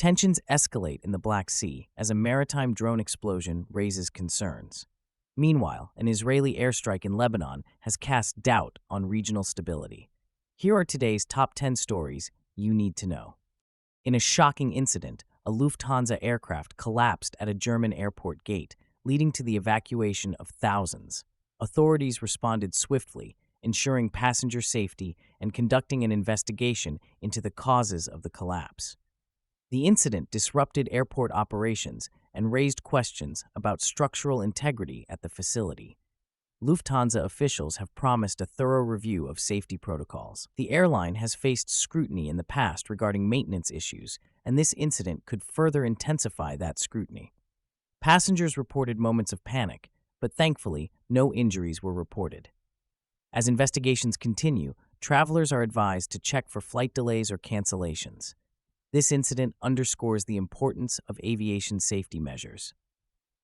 Tensions escalate in the Black Sea as a maritime drone explosion raises concerns. Meanwhile, an Israeli airstrike in Lebanon has cast doubt on regional stability. Here are today's top 10 stories you need to know. In a shocking incident, a Lufthansa aircraft collapsed at a German airport gate, leading to the evacuation of thousands. Authorities responded swiftly, ensuring passenger safety and conducting an investigation into the causes of the collapse. The incident disrupted airport operations and raised questions about structural integrity at the facility. Lufthansa officials have promised a thorough review of safety protocols. The airline has faced scrutiny in the past regarding maintenance issues, and this incident could further intensify that scrutiny. Passengers reported moments of panic, but thankfully, no injuries were reported. As investigations continue, travelers are advised to check for flight delays or cancellations. This incident underscores the importance of aviation safety measures.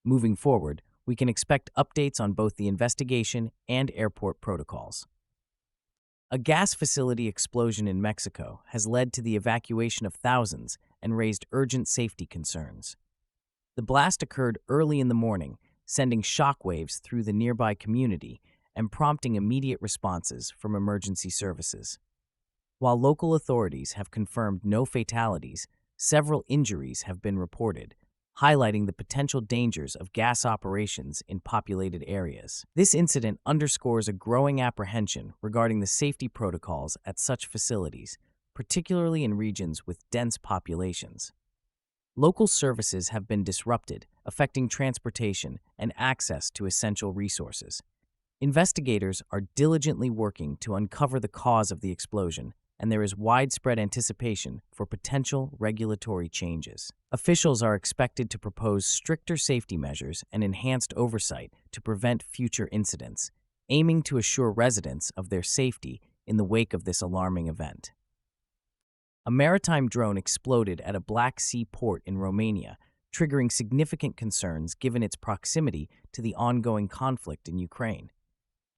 Moving forward, we can expect updates on both the investigation and airport protocols. A gas facility explosion in Mexico has led to the evacuation of thousands and raised urgent safety concerns. The blast occurred early in the morning, sending shockwaves through the nearby community and prompting immediate responses from emergency services. While local authorities have confirmed no fatalities, several injuries have been reported, highlighting the potential dangers of gas operations in populated areas. This incident underscores a growing apprehension regarding the safety protocols at such facilities, particularly in regions with dense populations. Local services have been disrupted, affecting transportation and access to essential resources. Investigators are diligently working to uncover the cause of the explosion, and there is widespread anticipation for potential regulatory changes. Officials are expected to propose stricter safety measures and enhanced oversight to prevent future incidents, aiming to assure residents of their safety in the wake of this alarming event. A maritime drone exploded at a Black Sea port in Romania, triggering significant concerns given its proximity to the ongoing conflict in Ukraine.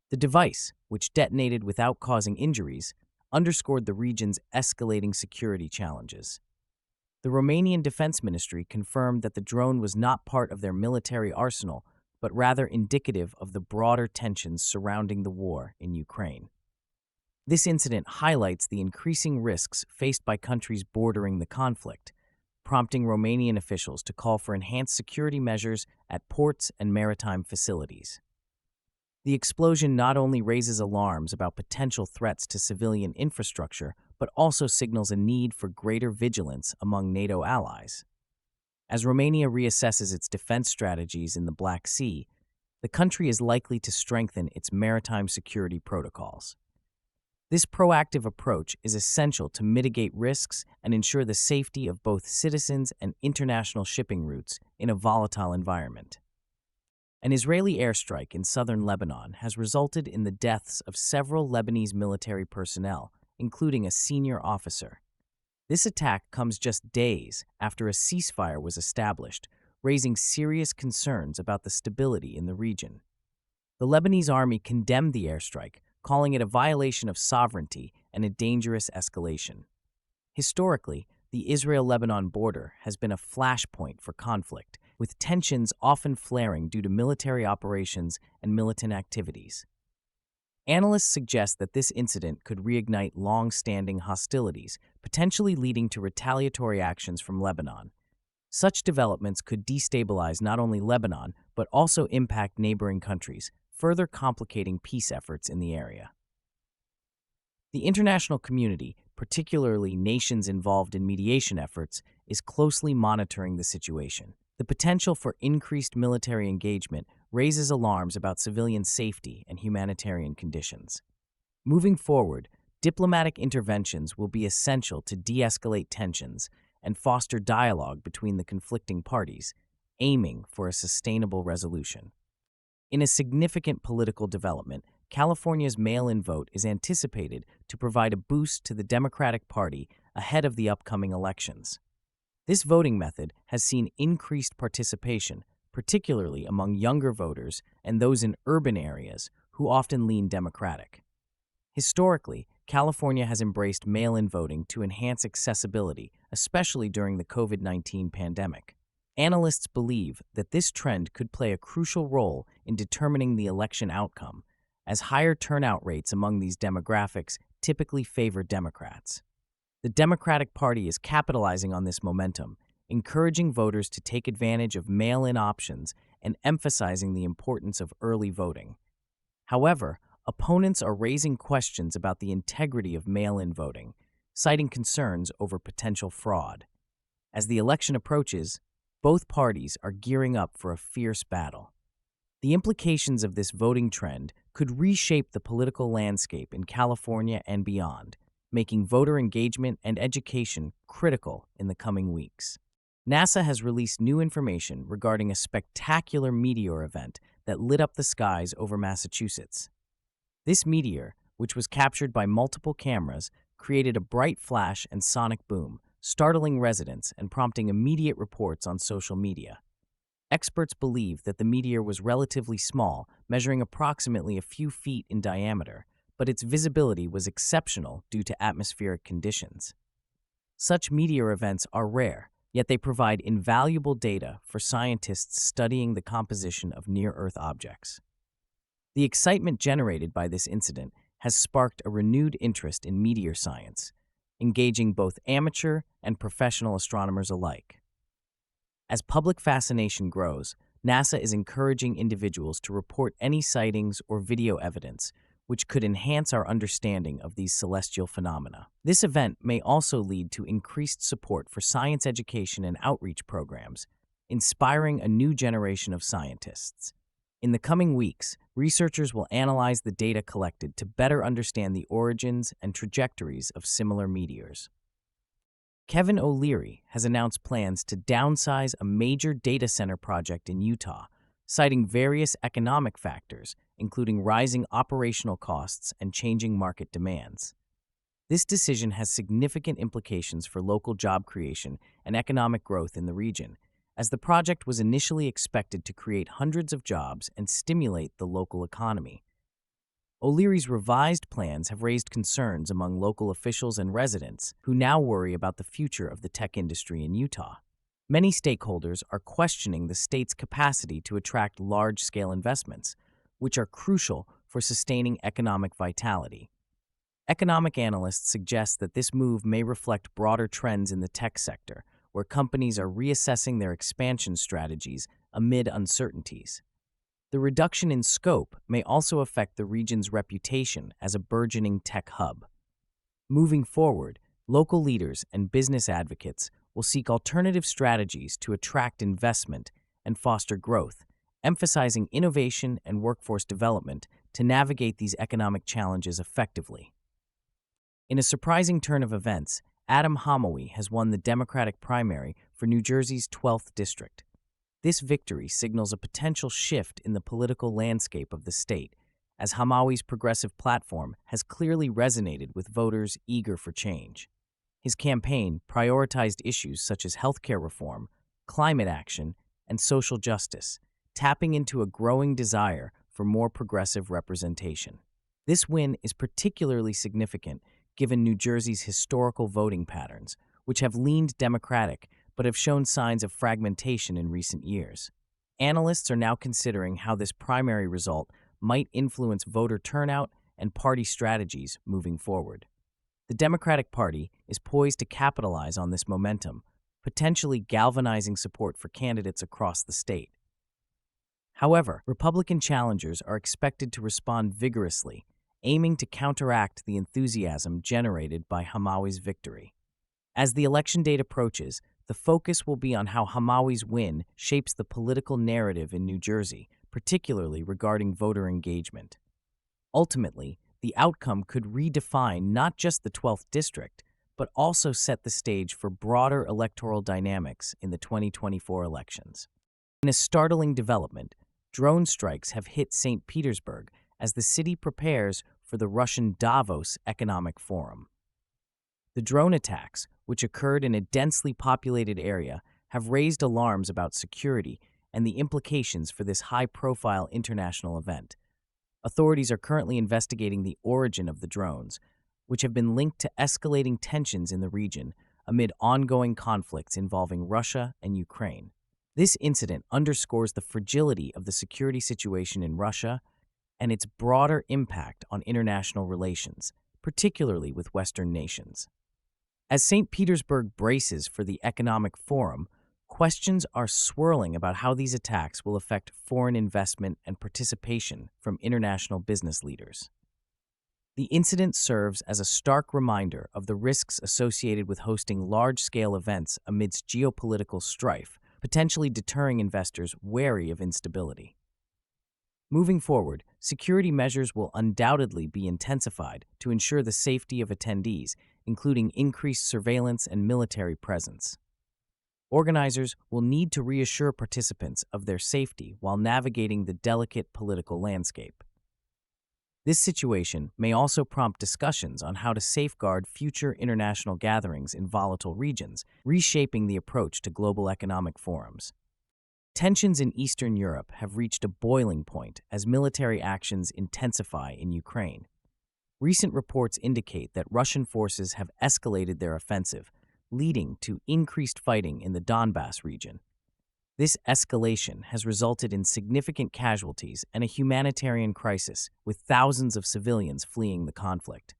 The device, which detonated without causing injuries, underscored the region's escalating security challenges. The Romanian Defense Ministry confirmed that the drone was not part of their military arsenal, but rather indicative of the broader tensions surrounding the war in Ukraine. This incident highlights the increasing risks faced by countries bordering the conflict, prompting Romanian officials to call for enhanced security measures at ports and maritime facilities. The explosion not only raises alarms about potential threats to civilian infrastructure, but also signals a need for greater vigilance among NATO allies. As Romania reassesses its defense strategies in the Black Sea, the country is likely to strengthen its maritime security protocols. This proactive approach is essential to mitigate risks and ensure the safety of both citizens and international shipping routes in a volatile environment. An Israeli airstrike in southern Lebanon has resulted in the deaths of several Lebanese military personnel, including a senior officer. This attack comes just days after a ceasefire was established, raising serious concerns about the stability in the region. The Lebanese army condemned the airstrike, calling it a violation of sovereignty and a dangerous escalation. Historically, the Israel-Lebanon border has been a flashpoint for conflict, with tensions often flaring due to military operations and militant activities. Analysts suggest that this incident could reignite long-standing hostilities, potentially leading to retaliatory actions from Lebanon. Such developments could destabilize not only Lebanon, but also impact neighboring countries, further complicating peace efforts in the area. The international community, particularly nations involved in mediation efforts, is closely monitoring the situation. The potential for increased military engagement raises alarms about civilian safety and humanitarian conditions. Moving forward, diplomatic interventions will be essential to de-escalate tensions and foster dialogue between the conflicting parties, aiming for a sustainable resolution. In a significant political development, California's mail-in vote is anticipated to provide a boost to the Democratic Party ahead of the upcoming elections. This voting method has seen increased participation, particularly among younger voters and those in urban areas who often lean Democratic. Historically, California has embraced mail-in voting to enhance accessibility, especially during the COVID-19 pandemic. Analysts believe that this trend could play a crucial role in determining the election outcome, as higher turnout rates among these demographics typically favor Democrats. The Democratic Party is capitalizing on this momentum, encouraging voters to take advantage of mail-in options and emphasizing the importance of early voting. However, opponents are raising questions about the integrity of mail-in voting, citing concerns over potential fraud. As the election approaches, both parties are gearing up for a fierce battle. The implications of this voting trend could reshape the political landscape in California and beyond, making voter engagement and education critical in the coming weeks. NASA has released new information regarding a spectacular meteor event that lit up the skies over Massachusetts. This meteor, which was captured by multiple cameras, created a bright flash and sonic boom, startling residents and prompting immediate reports on social media. Experts believe that the meteor was relatively small, measuring approximately a few feet in diameter, but its visibility was exceptional due to atmospheric conditions. Such meteor events are rare, yet they provide invaluable data for scientists studying the composition of near-Earth objects. The excitement generated by this incident has sparked a renewed interest in meteor science, engaging both amateur and professional astronomers alike. As public fascination grows, NASA is encouraging individuals to report any sightings or video evidence, which could enhance our understanding of these celestial phenomena. This event may also lead to increased support for science education and outreach programs, inspiring a new generation of scientists. In the coming weeks, researchers will analyze the data collected to better understand the origins and trajectories of similar meteors. Kevin O'Leary has announced plans to downsize a major data center project in Utah, citing various economic factors, including rising operational costs and changing market demands. This decision has significant implications for local job creation and economic growth in the region, as the project was initially expected to create hundreds of jobs and stimulate the local economy. O'Leary's revised plans have raised concerns among local officials and residents who now worry about the future of the tech industry in Utah. Many stakeholders are questioning the state's capacity to attract large-scale investments, which are crucial for sustaining economic vitality. Economic analysts suggest that this move may reflect broader trends in the tech sector, where companies are reassessing their expansion strategies amid uncertainties. The reduction in scope may also affect the region's reputation as a burgeoning tech hub. Moving forward, local leaders and business advocates will seek alternative strategies to attract investment and foster growth, emphasizing innovation and workforce development to navigate these economic challenges effectively. In a surprising turn of events, Adam Hamawi has won the Democratic primary for New Jersey's 12th district. This victory signals a potential shift in the political landscape of the state, as Hamawi's progressive platform has clearly resonated with voters eager for change. His campaign prioritized issues such as healthcare reform, climate action, and social justice, tapping into a growing desire for more progressive representation. This win is particularly significant given New Jersey's historical voting patterns, which have leaned Democratic but have shown signs of fragmentation in recent years. Analysts are now considering how this primary result might influence voter turnout and party strategies moving forward. The Democratic Party is poised to capitalize on this momentum, potentially galvanizing support for candidates across the state. However, Republican challengers are expected to respond vigorously, aiming to counteract the enthusiasm generated by Hamawi's victory. As the election date approaches, the focus will be on how Hamawi's win shapes the political narrative in New Jersey, particularly regarding voter engagement. Ultimately, the outcome could redefine not just the 12th district, but also set the stage for broader electoral dynamics in the 2024 elections. In a startling development, drone strikes have hit St. Petersburg as the city prepares for the Russian Davos Economic Forum. The drone attacks, which occurred in a densely populated area, have raised alarms about security and the implications for this high-profile international event. Authorities are currently investigating the origin of the drones, which have been linked to escalating tensions in the region amid ongoing conflicts involving Russia and Ukraine. This incident underscores the fragility of the security situation in Russia and its broader impact on international relations, particularly with Western nations. As St. Petersburg braces for the Economic Forum, questions are swirling about how these attacks will affect foreign investment and participation from international business leaders. The incident serves as a stark reminder of the risks associated with hosting large-scale events amidst geopolitical strife, potentially deterring investors wary of instability. Moving forward, security measures will undoubtedly be intensified to ensure the safety of attendees, including increased surveillance and military presence. Organizers will need to reassure participants of their safety while navigating the delicate political landscape. This situation may also prompt discussions on how to safeguard future international gatherings in volatile regions, reshaping the approach to global economic forums. Tensions in Eastern Europe have reached a boiling point as military actions intensify in Ukraine. Recent reports indicate that Russian forces have escalated their offensive, leading to increased fighting in the Donbass region. This escalation has resulted in significant casualties and a humanitarian crisis, with thousands of civilians fleeing the conflict.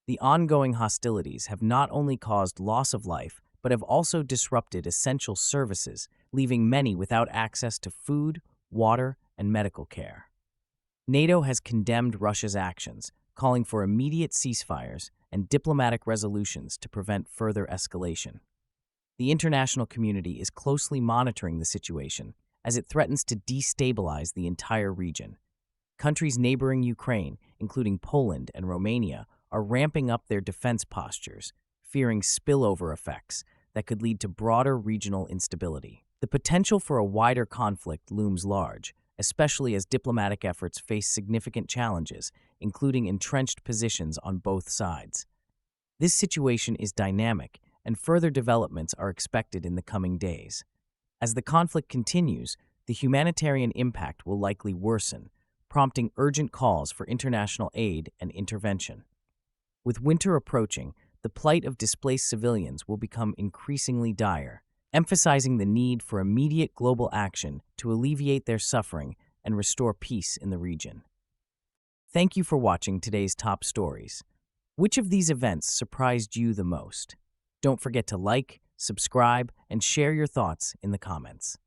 The ongoing hostilities have not only caused loss of life, but have also disrupted essential services, leaving many without access to food, water, and medical care. NATO has condemned Russia's actions, calling for immediate ceasefires and diplomatic resolutions to prevent further escalation. The international community is closely monitoring the situation as it threatens to destabilize the entire region. Countries neighboring Ukraine, including Poland and Romania, are ramping up their defense postures, fearing spillover effects that could lead to broader regional instability. The potential for a wider conflict looms large, especially as diplomatic efforts face significant challenges, including entrenched positions on both sides. This situation is dynamic, and further developments are expected in the coming days. As the conflict continues, the humanitarian impact will likely worsen, prompting urgent calls for international aid and intervention. With winter approaching, the plight of displaced civilians will become increasingly dire, emphasizing the need for immediate global action to alleviate their suffering and restore peace in the region. Thank you for watching today's top stories. Which of these events surprised you the most? Don't forget to like, subscribe, and share your thoughts in the comments.